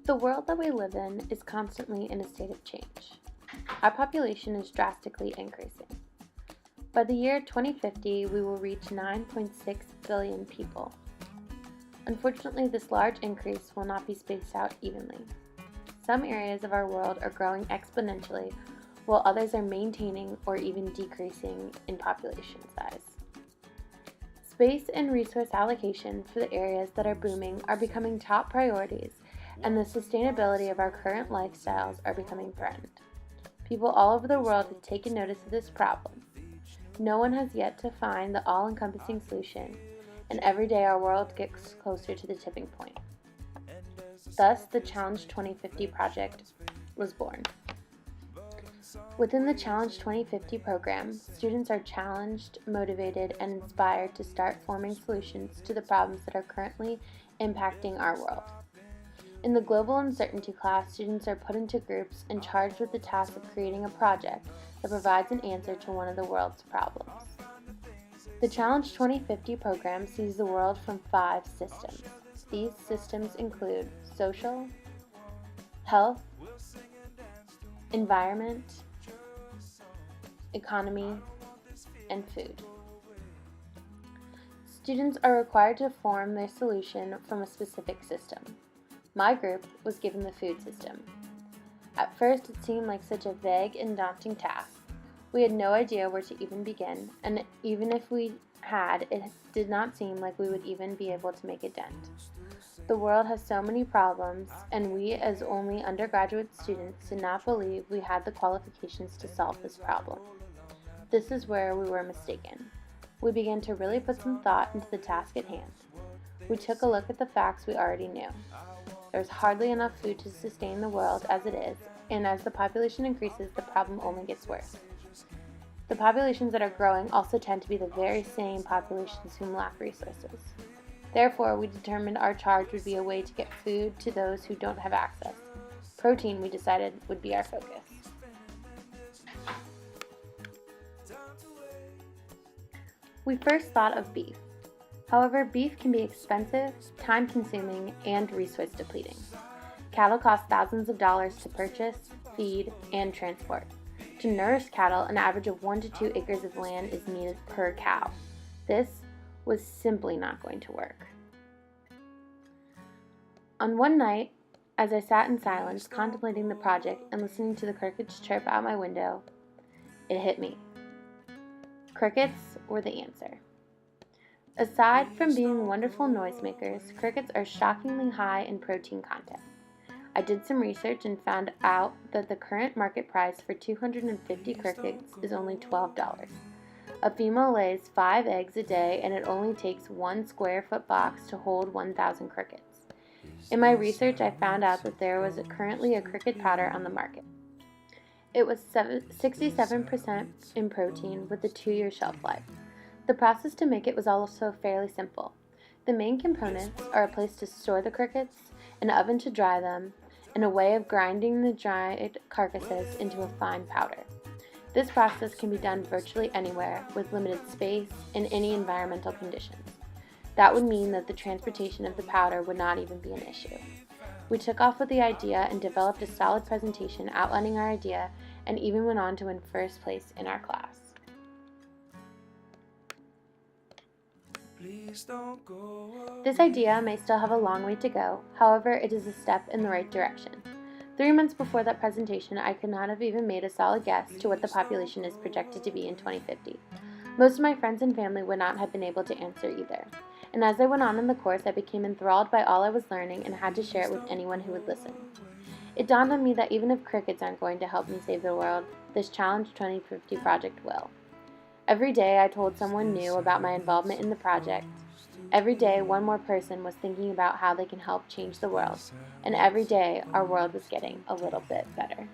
The world that we live in is constantly in a state of change. Our population is drastically increasing. By the year 2050, we will reach 9.6 billion people. Unfortunately, this large increase will not be spaced out evenly. Some areas of our world are growing exponentially, while others are maintaining or even decreasing in population size. Space and resource allocation for the areas that are booming are becoming top priorities, and the sustainability of our current lifestyles are becoming threatened. People all over the world have taken notice of this problem. No one has yet to find the all-encompassing solution, and every day our world gets closer to the tipping point. Thus, the Challenge 2050 project was born. Within the Challenge 2050 program, students are challenged, motivated, and inspired to start forming solutions to the problems that are currently impacting our world. In the Global Uncertainty class, students are put into groups and charged with the task of creating a project that provides an answer to one of the world's problems. The Challenge 2050 program sees the world from 5 systems. These systems include social, health, environment, economy, and food. Students are required to form their solution from a specific system. My group was given the food system. At first, it seemed like such a vague and daunting task. We had no idea where to even begin, and even if we had, it did not seem like we would even be able to make a dent. The world has so many problems, and we as only undergraduate students did not believe we had the qualifications to solve this problem. This is where we were mistaken. We began to really put some thought into the task at hand. We took a look at the facts we already knew. There's hardly enough food to sustain the world as it is, and as the population increases, the problem only gets worse. The populations that are growing also tend to be the very same populations who lack resources. Therefore, we determined our charge would be a way to get food to those who don't have access. Protein, we decided, would be our focus. We first thought of beef. However, beef can be expensive, time-consuming, and resource-depleting. Cattle cost thousands of dollars to purchase, feed, and transport. To nourish cattle, an average of 1 to 2 acres of land is needed per cow. This was simply not going to work. On one night, as I sat in silence, contemplating the project and listening to the crickets chirp out my window, it hit me. Crickets were the answer. Aside from being wonderful noisemakers, crickets are shockingly high in protein content. I did some research and found out that the current market price for 250 crickets is only $12. A female lays 5 eggs a day, and it only takes 1 square foot box to hold 1,000 crickets. In my research, I found out that there was currently a cricket powder on the market. It was 67% in protein with a 2-year shelf life. The process to make it was also fairly simple. The main components are a place to store the crickets, an oven to dry them, and a way of grinding the dried carcasses into a fine powder. This process can be done virtually anywhere with limited space and any environmental conditions. That would mean that the transportation of the powder would not even be an issue. We took off with the idea and developed a solid presentation outlining our idea, and even went on to win first place in our class. This idea may still have a long way to go, however, it is a step in the right direction. 3 months before that presentation, I could not have even made a solid guess to what the population is projected to be in 2050. Most of my friends and family would not have been able to answer either. And as I went on in the course, I became enthralled by all I was learning and had to share it with anyone who would listen. It dawned on me that even if crickets aren't going to help me save the world, this Challenge 2050 project will. Every day I told someone new about my involvement in the project. Every day one more person was thinking about how they can help change the world. And every day our world was getting a little bit better.